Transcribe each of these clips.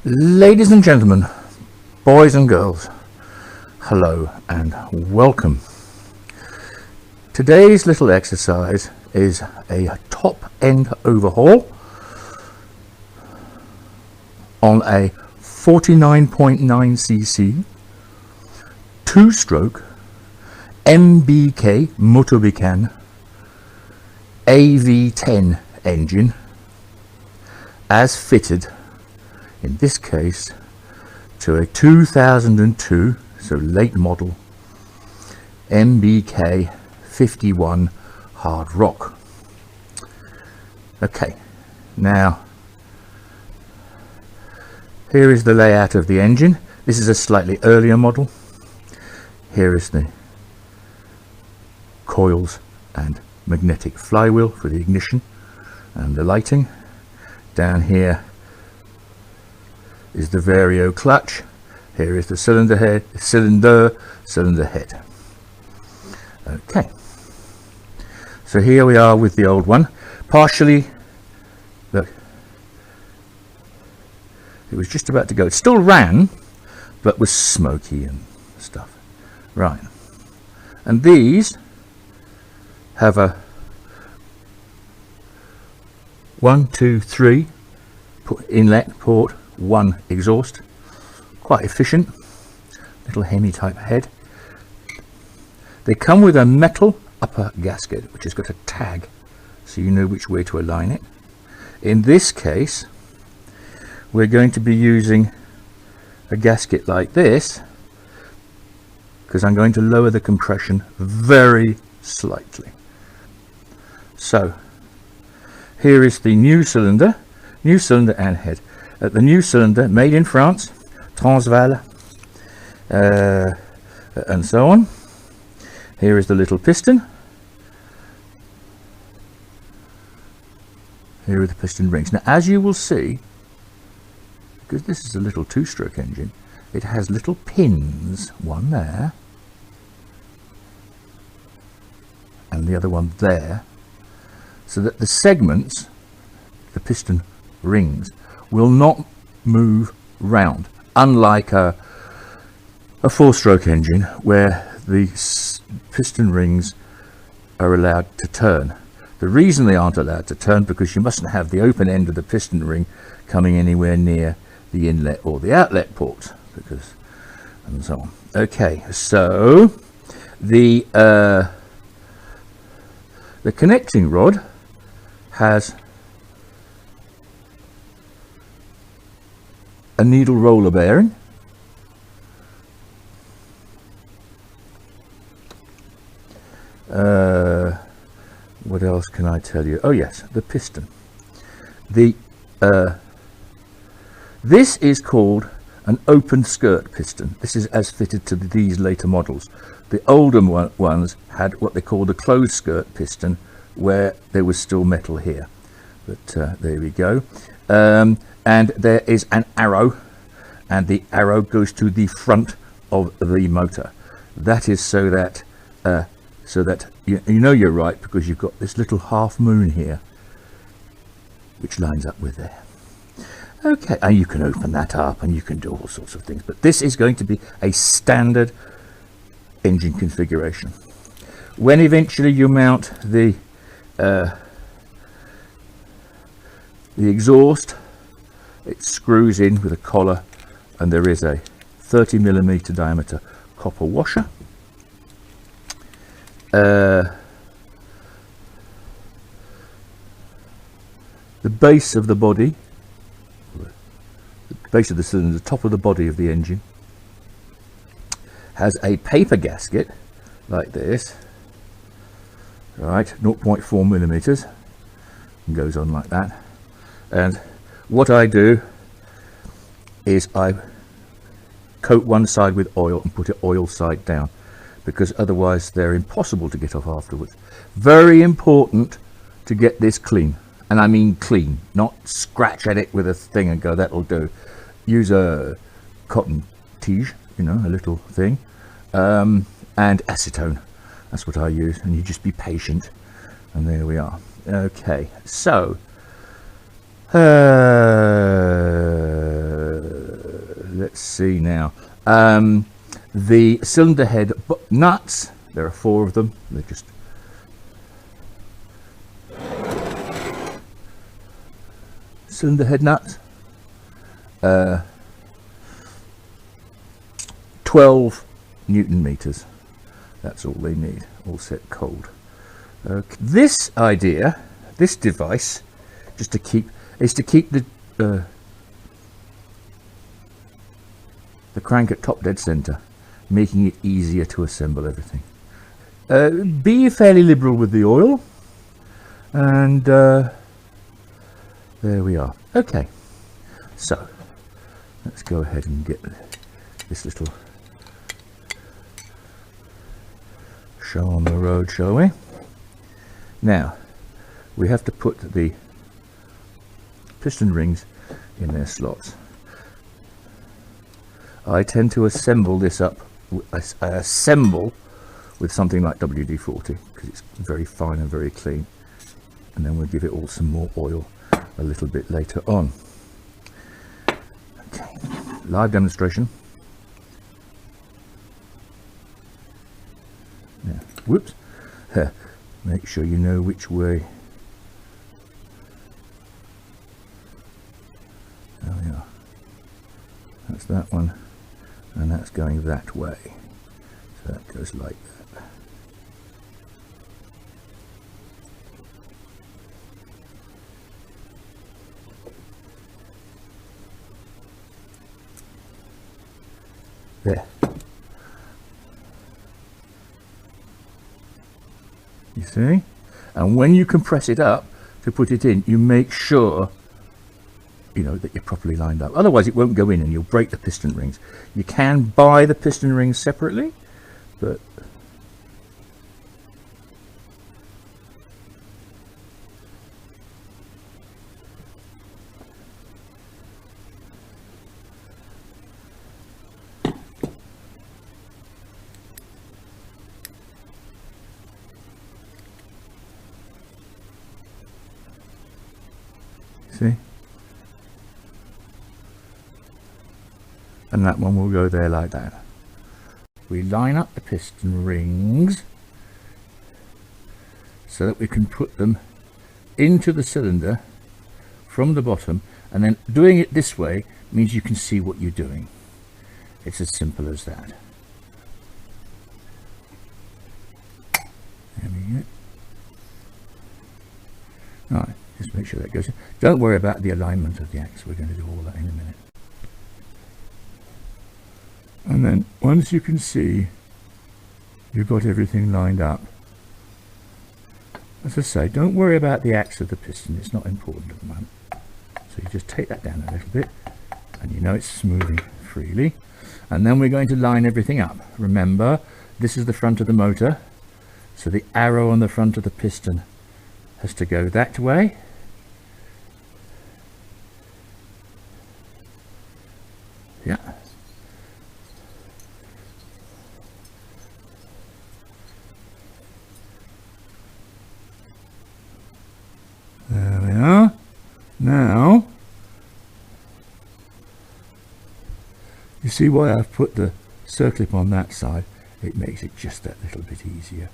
Ladies and gentlemen, boys and girls, hello and welcome. Today's little exercise is a top-end overhaul on a 49.9cc two-stroke MBK Motorbican AV10 engine as fitted, in this case, to a 2002, so late model, MBK 51 hard rock. Okay, now here is the layout of the engine. This is a slightly earlier model. Here is the coils and magnetic flywheel for the ignition and the lighting. Down here is the vario clutch. Here is the cylinder head, cylinder head. Okay, so here we are with the old one. Partially, look, it was just about to go. It still ran, but was smoky and stuff. Right, and these have a 1, 2, 3 inlet port, 1 exhaust. Quite efficient, little Hemi type head. They come with a metal upper gasket which has got a tag so you know which way to align it. In this case we're going to be using a gasket like this because I'm going to lower the compression very slightly. So here is the new cylinder and head. The new cylinder, made in France, Transvaal, and so on. Here is the little piston. Here are the piston rings. Now, as you will see, because this is a little two-stroke engine, it has little pins, one there, and the other one there, so that the segments, the piston rings, will not move round, unlike a four-stroke engine where the piston rings are allowed to turn. The reason they aren't allowed to turn because you mustn't have the open end of the piston ring coming anywhere near the inlet or the outlet port, because and so on. Okay, so the connecting rod has a needle roller bearing, what else can I tell you? Oh yes, the piston. This is called an open skirt piston. This is as fitted to these later models. The older ones had what they called a closed skirt piston, where there was still metal here, but there we go. And there is an arrow, and the arrow goes to the front of the motor. That is so that you know you're right, because you've got this little half moon here which lines up with there. Okay, and you can open that up and you can do all sorts of things, but this is going to be a standard engine configuration. When eventually you mount the exhaust, it screws in with a collar, and there is a 30mm diameter copper washer. The base of the body, the base of the cylinder, the top of the body of the engine, has a paper gasket like this, right, 0.4mm, and goes on like that. And what I do is I coat one side with oil and put it oil side down, because otherwise they're impossible to get off afterwards. Very important to get this clean, and I mean clean, not scratch at it with a thing and go, that'll do. Use a cotton tige, you know, a little thing, and acetone. That's what I use, and you just be patient, and there we are. Okay, so let's see now. The cylinder head nuts, there are 4 of them. They're just cylinder head nuts. 12 Newton meters. That's all they need, all set cold. Okay. This device, is to keep the crank at top dead center, making it easier to assemble everything. Be fairly liberal with the oil, and there we are. Okay, so let's go ahead and get this little show on the road, shall we? Now we have to put the piston rings in their slots. I tend to assemble this up. I assemble with something like WD-40 because it's very fine and very clean, and then we'll give it all some more oil a little bit later on. Okay, live demonstration. Now, whoops. Make sure you know which way. There we are. That's that one, and that's going that way. So that goes like that. There. You see? And when you compress it up to put it in, you make sure that you're properly lined up. Otherwise it won't go in and you'll break the piston rings. You can buy the piston rings separately, but see? And that one will go there like that. We line up the piston rings so that we can put them into the cylinder from the bottom, and then doing it this way means you can see what you're doing. It's as simple as that. There we go. Right, just make sure that goes in. Don't worry about the alignment of the axe, we're going to do all that in a minute. And then once you can see you've got everything lined up, as I say, don't worry about the axe of the piston, it's not important at the moment. So you just take that down a little bit and you know it's smoothing freely. And then we're going to line everything up. Remember, this is the front of the motor, so the arrow on the front of the piston has to go that way. Yeah. There we are. Now, you see why I've put the circlip on that side? It makes it just that little bit easier.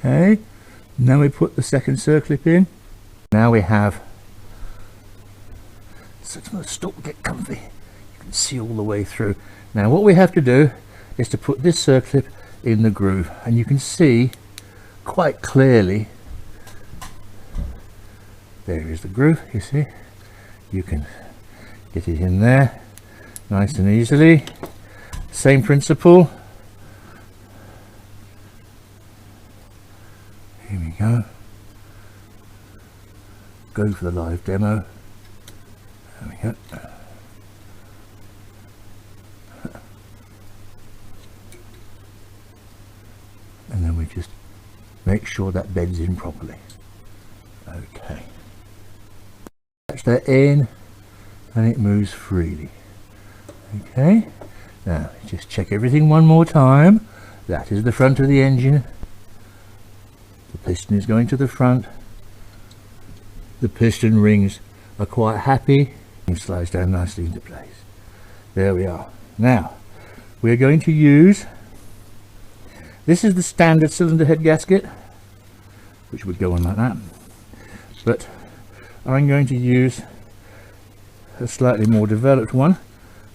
Okay, now we put the second circlip in. Now we have, so it's going to stop, get comfy. You can see all the way through. Now what we have to do is to put this circlip in the groove, and you can see quite clearly, there is the groove, you see, you can get it in there nice and easily. Same principle. Here we go. Go for the live demo. There we go. And then we just make sure that beds in properly. Okay. Catch that in and it moves freely. Okay. Now just check everything one more time. That is the front of the engine. The piston is going to the front. The piston rings are quite happy. It slides down nicely into place. There we are. Now we're going to use, this is the standard cylinder head gasket, which would go on like that, but I'm going to use a slightly more developed one.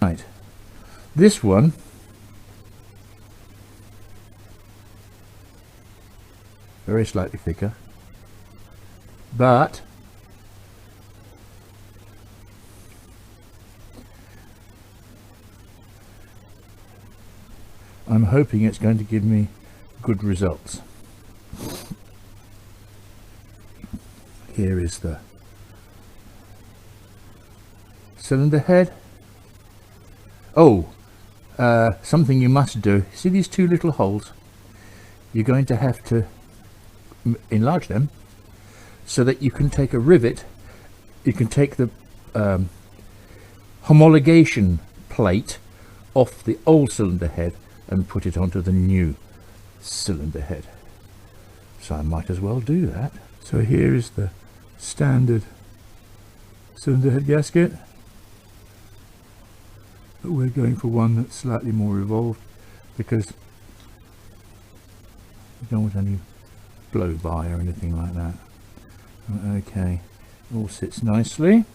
Right, this one very slightly thicker, but I'm hoping it's going to give me good results. Here is the cylinder head. Oh, something you must do. See these two little holes? You're going to have to enlarge them so that you can take a rivet. You can take the homologation plate off the old cylinder head and put it onto the new cylinder head. So I might as well do that. So here is the standard cylinder head gasket, but we're going for one that's slightly more revolved because we don't want any blow by or anything like that. Okay, all sits nicely.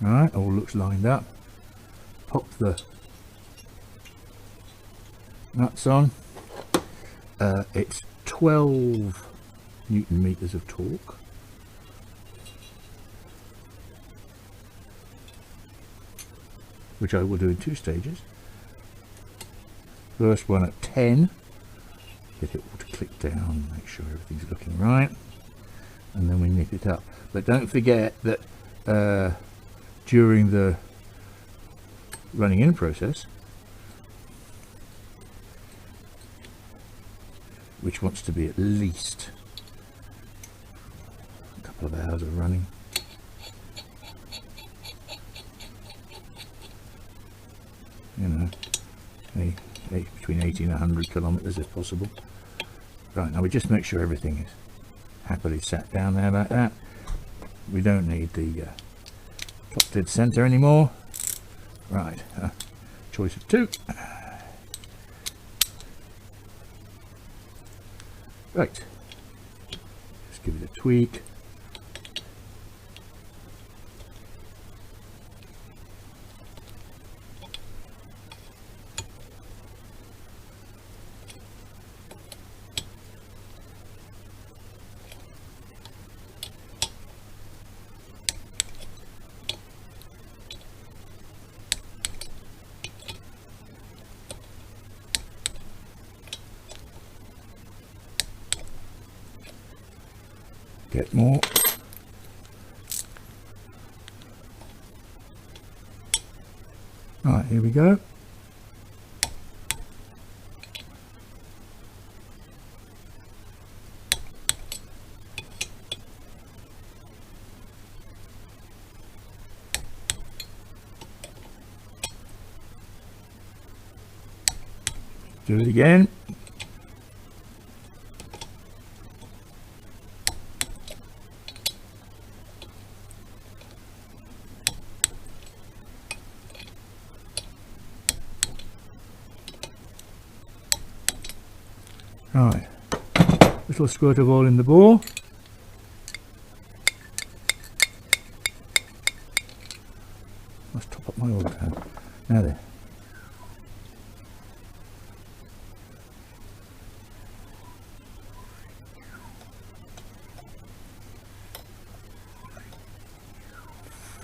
Right, all looks lined up. Pop the nuts on. It's 12 Newton meters of torque. Which I will do in 2 stages. First one at 10. Get it all to click down, make sure everything's looking right. And then we nip it up. But don't forget that during the running in process, which wants to be at least a couple of hours of running, you know, between 80 and 100 kilometers if possible. Right, now we just make sure everything is happily sat down there like that. We don't need the top dead center anymore. Right, choice of 2. Right, just give it a tweak. Get more. Right, here we go. Do it again. Right, little squirt of oil in the bore.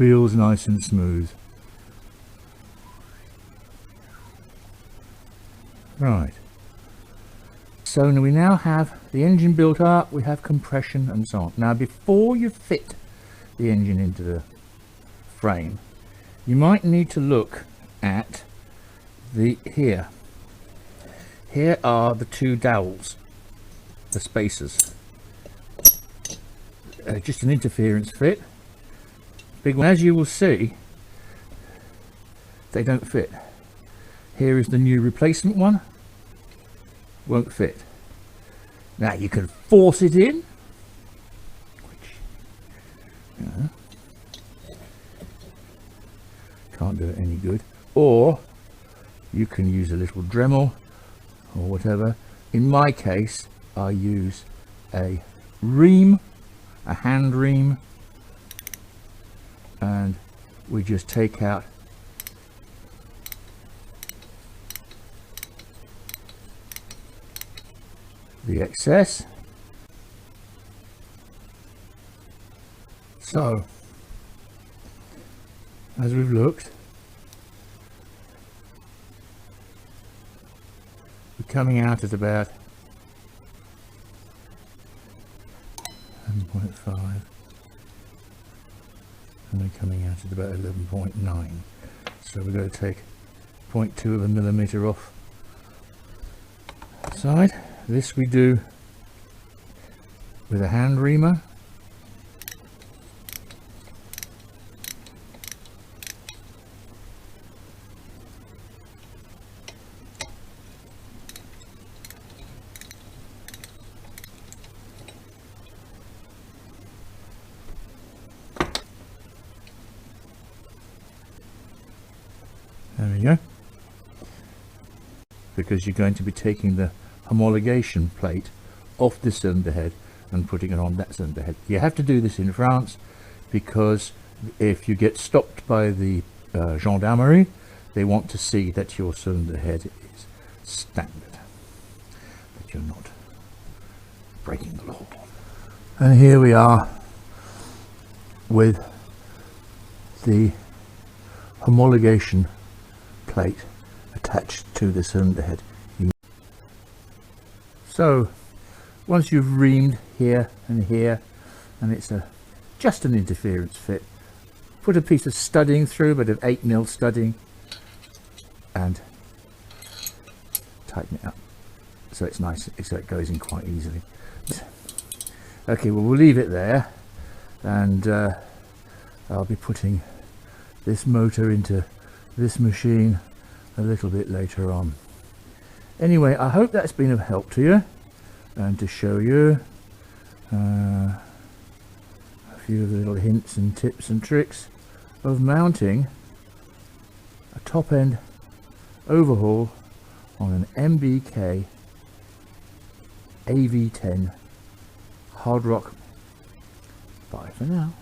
feels nice and smooth. Right, so we now have the engine built up, we have compression and so on. Now before you fit the engine into the frame, you might need to look at the here are the two dowels, the spacers, just an interference fit, big one. As you will see, they don't fit. Here is the new replacement one, won't fit. Now you can force it in, which can't do it any good, or you can use a little Dremel or whatever. In my case, I use a ream, a hand ream, and we just take out the excess. So as we've looked, we're coming out at about 11.5 and we're coming out at about 11.9, so we're going to take 0.2 of a millimeter off the side. This we do with a hand reamer. There we go. Because you're going to be taking the homologation plate off the cylinder head and putting it on that cylinder head. You have to do this in France because if you get stopped by the gendarmerie, they want to see that your cylinder head is standard, that you're not breaking the law. And here we are with the homologation plate attached to the cylinder head. So once you've reamed here and here, and it's just an interference fit, put a piece of studding through, but of 8mm studding, and tighten it up so it's nice, so it goes in quite easily. Okay, well we'll leave it there, and I'll be putting this motor into this machine a little bit later on. Anyway, I hope that's been of help to you and to show you a few of the little hints and tips and tricks of mounting a top end overhaul on an MBK AV10 hard rock. Bye for now.